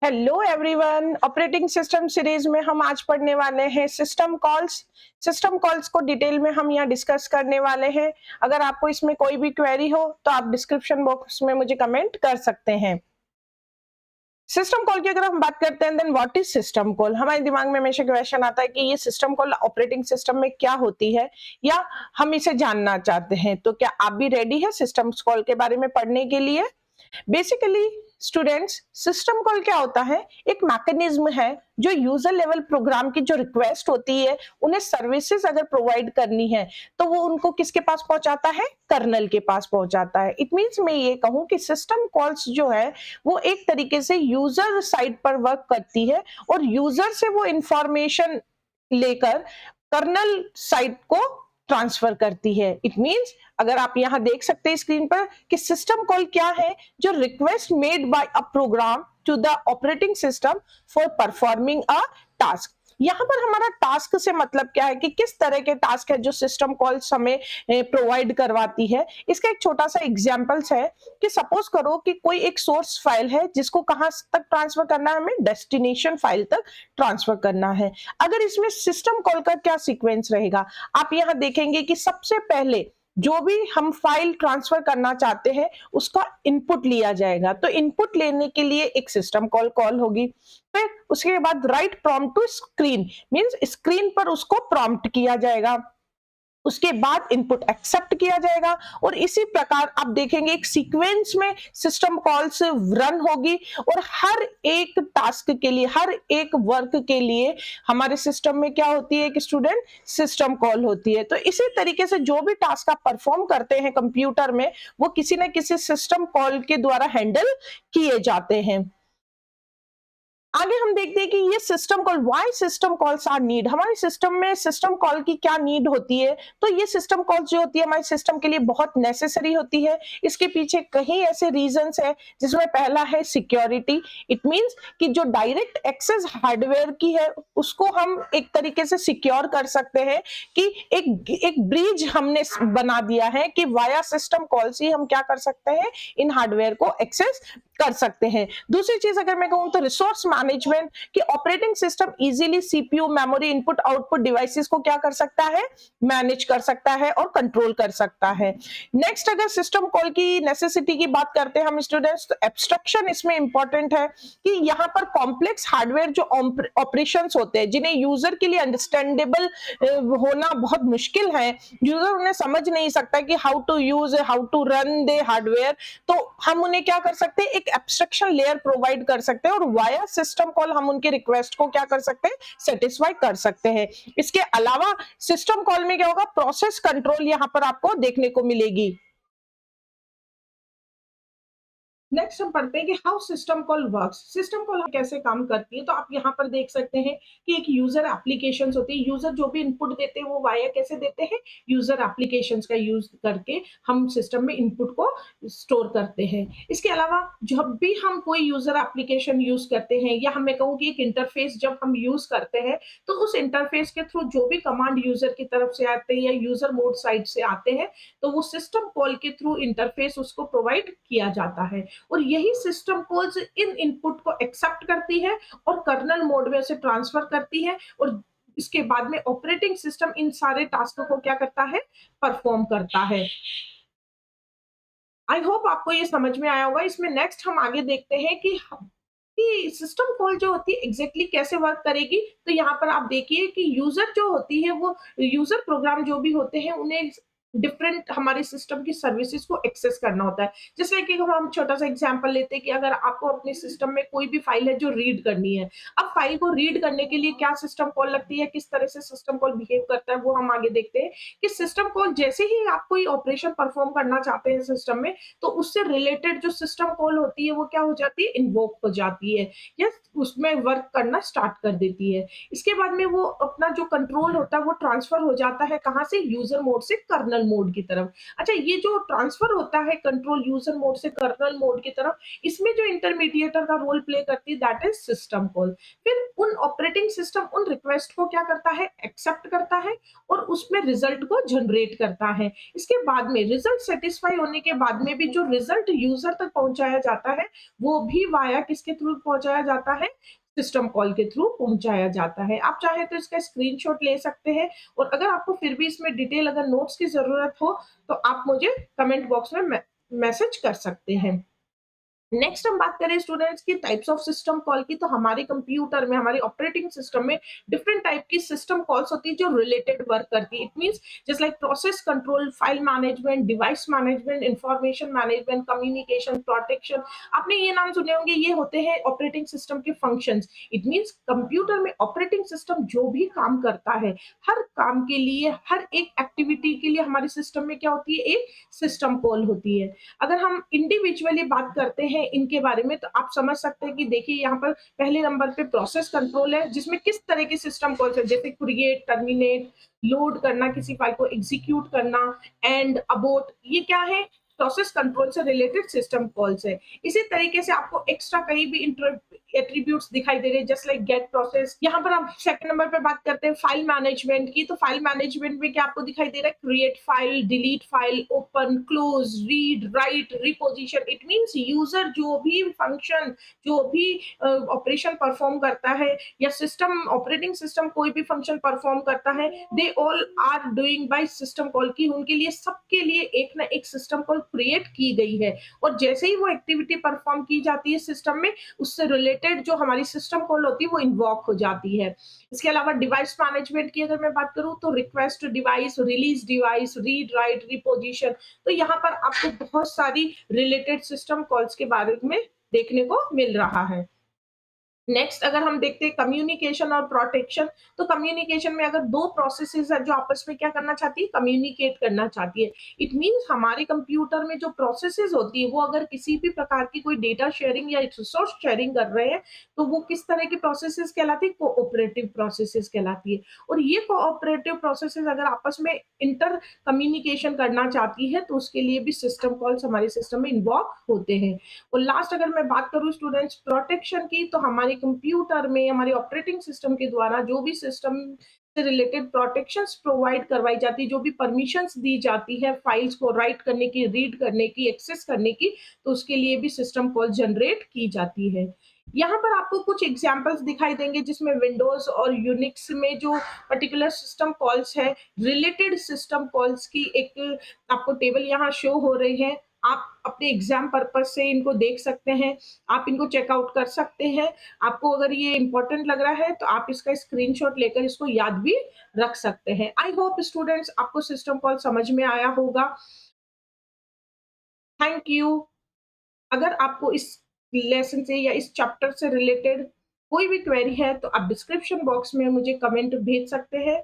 Hello everyone, operating system series में हम आज पढ़ने वाले हैं सिस्टम कॉल्स। सिस्टम कॉल्स को डिटेल में हम यहाँ डिस्कस करने वाले हैं। अगर आपको इसमें कोई भी क्वेरी हो तो आप डिस्क्रिप्शन बॉक्स में मुझे कमेंट कर सकते हैं। सिस्टम कॉल की अगर हम बात करते हैं then what is system call, हमारे दिमाग में हमेशा क्वेश्चन आता है कि ये सिस्टम कॉल ऑपरेटिंग सिस्टम में क्या होती है या हम इसे जानना चाहते हैं। तो क्या आप भी रेडी है सिस्टम कॉल के बारे में पढ़ने के लिए? बेसिकली स्टूडेंट्स, सिस्टम कॉल क्या होता है? एक मैकेनिज्म है जो यूजर लेवल प्रोग्राम की जो रिक्वेस्ट होती है, उन्हें सर्विसेज अगर प्रोवाइड करनी है तो वो उनको किसके पास पहुंचाता है? कर्नल के पास पहुंचाता है। इट मींस मैं ये कहूं कि सिस्टम कॉल्स जो है वो एक तरीके से यूजर साइड पर वर्क करती है और यूजर से वो इंफॉर्मेशन लेकर कर्नल साइड को ट्रांसफर करती है। इट मींस अगर आप यहां देख सकते हैं स्क्रीन पर कि सिस्टम कॉल क्या है, जो request made by a program to the operating system for performing a task. यहां पर हमारा टास्क से मतलब क्या है कि किस तरह के टास्क है जो सिस्टम कॉल्स हमें प्रोवाइड करवाती है। इसका एक छोटा सा एग्जांपल्स है कि सपोज करो कि कोई एक सोर्स फाइल है जिसको कहां तक ट्रांसफर करना है, हमें डेस्टिनेशन फाइल तक ट्रांसफर करना है। अगर इसमें सिस्टम कॉल का क्या सीक्वेंस रहेगा, आप यहां देखेंगे कि सबसे पहले जो भी हम फाइल ट्रांसफर करना चाहते हैं उसका इनपुट लिया जाएगा। तो इनपुट लेने के लिए एक सिस्टम कॉल कॉल होगी। फिर उसके बाद write prompt to screen means screen पर उसको प्रॉम्प्ट किया जाएगा। उसके बाद इनपुट एक्सेप्ट किया जाएगा और इसी प्रकार आप देखेंगे एक सीक्वेंस में सिस्टम कॉल्स रन होगी और हर एक टास्क के लिए, हर एक वर्क के लिए हमारे सिस्टम में क्या होती है कि स्टूडेंट सिस्टम कॉल होती है। तो इसी तरीके से जो भी टास्क आप परफॉर्म करते हैं कंप्यूटर में, वो किसी न किसी सिस्टम कॉल के द्वारा हैंडल किए जाते हैं। आगे हम देखते हैं कि ये system call, why system calls are need. हमारे सिस्टम में सिस्टम कॉल की क्या नीड होती है? तो ये सिस्टम कॉल्स जो होती है हमारे सिस्टम के लिए बहुत नेसेसरी होती है। इसके पीछे कई ऐसे रीजंस है जिसमें पहला है सिक्योरिटी। इट मींस कि जो डायरेक्ट एक्सेस हार्डवेयर की है उसको हम एक तरीके से सिक्योर कर सकते हैं कि एक ब्रिज हमने बना दिया है कि वाया सिस्टम कॉल्स ही हम क्या कर सकते हैं, इन हार्डवेयर को एक्सेस कर सकते हैं। दूसरी चीज अगर मैं कहूं तो रिसोर्स मैनेजमेंट, कि operating system easily CPU, memory, input output devices को क्या कर सकता है, मैनेज कर सकता है और कंट्रोल कर सकता है। नेक्स्ट अगर सिस्टम कॉल की नेसेसिटी की बात करते हैं हम स्टूडेंट्स, तो एब्स्ट्रक्शन इसमें इंपॉर्टेंट है कि यहाँ पर कॉम्प्लेक्स हार्डवेयर जो ऑपरेशंस होते हैं जिन्हें यूजर के लिए अंडरस्टैंडेबल होना बहुत मुश्किल है, यूजर उन्हें समझ नहीं सकता कि how to use, how to run the hardware, तो हम उन्हें क्या कर सकते हैं, एक एब्स्ट्रक्शन लेयर प्रोवाइड कर सकते हैं और वाया सिस्टम कॉल हम उनके रिक्वेस्ट को क्या कर सकते हैं, सेटिस्फाई कर सकते हैं। इसके अलावा सिस्टम कॉल में क्या होगा, प्रोसेस कंट्रोल यहां पर आपको देखने को मिलेगी। नेक्स्ट हम पढ़ते हैं कि how system call works. System call कैसे काम करती है, तो आप यहाँ पर देख सकते हैं कि एक यूजर एप्लीकेशंस होती है। यूजर जो भी इनपुट देते हैं वो वाया कैसे देते हैं, यूजर एप्लीकेशंस का यूज करके हम सिस्टम में इनपुट को स्टोर करते हैं। इसके अलावा जब भी हम कोई यूजर एप्लीकेशन यूज करते हैं या मैं कहूँ कि एक इंटरफेस जब हम यूज करते हैं, तो उस इंटरफेस के थ्रू जो भी कमांड यूजर की तरफ से आते हैं या यूजर मोड साइड से आते हैं, तो वो सिस्टम कॉल के थ्रू इंटरफेस उसको प्रोवाइड किया जाता है और यही सिस्टम कॉल्स इन इनपुट को एक्सेप्ट करती है और कर्नल मोड में उसे ट्रांसफर करती है और इसके बाद में ऑपरेटिंग सिस्टम इन सारे टास्कों को क्या करता है, परफॉर्म करता है। आई होप आपको ये समझ में आया होगा। इसमें नेक्स्ट हम आगे देखते हैं कि सिस्टम कॉल जो होती है एग्जैक्टली कैसे वर्क करेगी। तो यहाँ पर आप देखिए कि यूजर जो होती है, वो यूजर प्रोग्राम जो भी होते हैं उन्हें डिफरेंट हमारे सिस्टम की सर्विसेज को एक्सेस करना होता है। जैसे कि हम छोटा सा एग्जांपल लेते हैं कि अगर आपको अपने सिस्टम में कोई भी फाइल है जो रीड करनी है, अब फाइल को रीड करने के लिए क्या सिस्टम कॉल लगती है, किस तरह से सिस्टम कॉल बिहेव करता है, वो हम आगे देखते हैं कि सिस्टम कॉल जैसे ही आप कोई ऑपरेशन परफॉर्म करना चाहते हैं सिस्टम में, तो उससे रिलेटेड जो सिस्टम कॉल होती है वो क्या हो जाती है, इन्वोक हो जाती है या उसमें वर्क करना स्टार्ट कर देती है। इसके बाद में वो अपना जो कंट्रोल होता है वो ट्रांसफर हो जाता है कहाँ से, यूजर मोड से कर्नल मोड की तरफ। अच्छा, ये जो ट्रांसफर होता है कंट्रोल यूजर मोड से कर्नल मोड की तरफ, इसमें जो इंटरमीडिएटर का रोल प्ले करती है दैट इज सिस्टम कॉल। फिर उन ऑपरेटिंग सिस्टम उन रिक्वेस्ट को क्या करता है, एक्सेप्ट करता है और उसमें रिजल्ट को जनरेट करता है। इसके बाद में रिजल्ट सेटिस्फाई होने के बाद में भी जो रिजल्ट यूजर तक पहुंचाया जाता है वो भी वाया किसके थ्रू पहुंचाया जाता है, सिस्टम कॉल के थ्रू पहुंचाया जाता है। आप चाहे तो इसका स्क्रीनशॉट ले सकते हैं और अगर आपको फिर भी इसमें डिटेल अगर नोट्स की जरूरत हो तो आप मुझे कमेंट बॉक्स में मैसेज कर सकते हैं। नेक्स्ट हम बात करें स्टूडेंट्स की टाइप्स ऑफ सिस्टम कॉल की, तो हमारे कंप्यूटर में हमारे ऑपरेटिंग सिस्टम में डिफरेंट टाइप की सिस्टम कॉल्स होती है जो रिलेटेड वर्क करती है। It means just like process control, file management, device management, information management, communication, protection. आपने ये नाम सुने होंगे, ये होते हैं ऑपरेटिंग सिस्टम के फंक्शंस। इट मींस कंप्यूटर में ऑपरेटिंग सिस्टम जो भी काम करता है, हर काम के लिए, हर एक एक्टिविटी के लिए हमारे सिस्टम में क्या होती है, एक सिस्टम कॉल होती है। अगर हम इंडिविजुअली बात करते हैं इनके बारे में तो आप समझ सकते हैं कि देखिए यहाँ पर पहले नंबर पे प्रोसेस कंट्रोल है जिसमें किस तरह की सिस्टम कॉल्स है, जैसे क्रिएट, टर्मिनेट, लोड करना किसी फाइल को, एग्जीक्यूट करना, एंड अबोट, ये क्या है, प्रोसेस कंट्रोल से रिलेटेड सिस्टम कॉल्स है। इसी तरीके से आपको एक्स्ट्रा कहीं भी एट्रीब्यूट्स दिखाई दे रहे हैं जस्ट लाइक गेट प्रोसेस। यहाँ पर हम सेकंड नंबर पे बात करते हैं फाइल मैनेजमेंट की, तो फाइल मैनेजमेंट में क्या आपको दिखाई दे रहा है, create file, delete file, open, close, read, right, reposition. It means user जो भी फंक्शन, जो भी ऑपरेशन परफॉर्म करता है या सिस्टम, ऑपरेटिंग सिस्टम कोई भी फंक्शन परफॉर्म करता है, they all are doing by system call की, उनके लिए सबके लिए एक ना एक सिस्टम कॉल क्रिएट की गई है और जैसे ही वो एक्टिविटी परफॉर्म की जाती है सिस्टम में, उससे रिलेटेड जो हमारी सिस्टम कॉल होती है वो इन्वॉक हो जाती है। इसके अलावा डिवाइस मैनेजमेंट की अगर मैं बात करूं तो request device, release device, read, right, reposition. तो यहाँ पर आपको बहुत सारी रिलेटेड सिस्टम कॉल्स के बारे में देखने को मिल रहा है। नेक्स्ट अगर हम देखते हैं कम्युनिकेशन और प्रोटेक्शन, तो कम्युनिकेशन में अगर दो प्रोसेसेस है जो आपस में क्या करना चाहती है, कम्युनिकेट करना चाहती है। इट मींस हमारे कंप्यूटर में जो प्रोसेसेस होती है वो अगर किसी भी प्रकार की कोई डेटा शेयरिंग या रिसोर्स शेयरिंग कर रहे हैं तो वो किस तरह की प्रोसेसेस कहलाती है, कोऑपरेटिव प्रोसेसेस कहलाती है। और ये कोऑपरेटिव प्रोसेसेस अगर आपस में इंटर कम्युनिकेशन करना चाहती है तो उसके लिए भी सिस्टम कॉल्स हमारे सिस्टम में इन्वॉल्व होते हैं। और लास्ट अगर मैं बात करूं स्टूडेंट्स प्रोटेक्शन की, तो हमारे कंप्यूटर में हमारे ऑपरेटिंग सिस्टम के द्वारा जो भी सिस्टम से रिलेटेड प्रोटेक्शंस प्रोवाइड करवाई जाती है, जो भी परमिशंस दी जाती है फाइल्स को राइट करने की, रीड करने की, एक्सेस करने की, तो उसके लिए भी सिस्टम कॉल जनरेट की जाती है। यहाँ पर आपको कुछ एग्जांपल्स दिखाई देंगे जिसमें विंडोज और यूनिक्स में जो पर्टिकुलर सिस्टम कॉल्स है, रिलेटेड सिस्टम कॉल्स की एक आपको टेबल यहाँ शो हो रही है। आप अपने एग्जाम पर्पज से इनको देख सकते हैं, आप इनको चेकआउट कर सकते हैं। आपको अगर ये इंपॉर्टेंट लग रहा है तो आप इसका स्क्रीनशॉट लेकर इसको याद भी रख सकते हैं। आई होप स्टूडेंट्स आपको सिस्टम कॉल समझ में आया होगा। Thank you. अगर आपको इस लेसन से या इस चैप्टर से रिलेटेड कोई भी क्वेरी है तो आप डिस्क्रिप्शन बॉक्स में मुझे कमेंट भेज सकते हैं।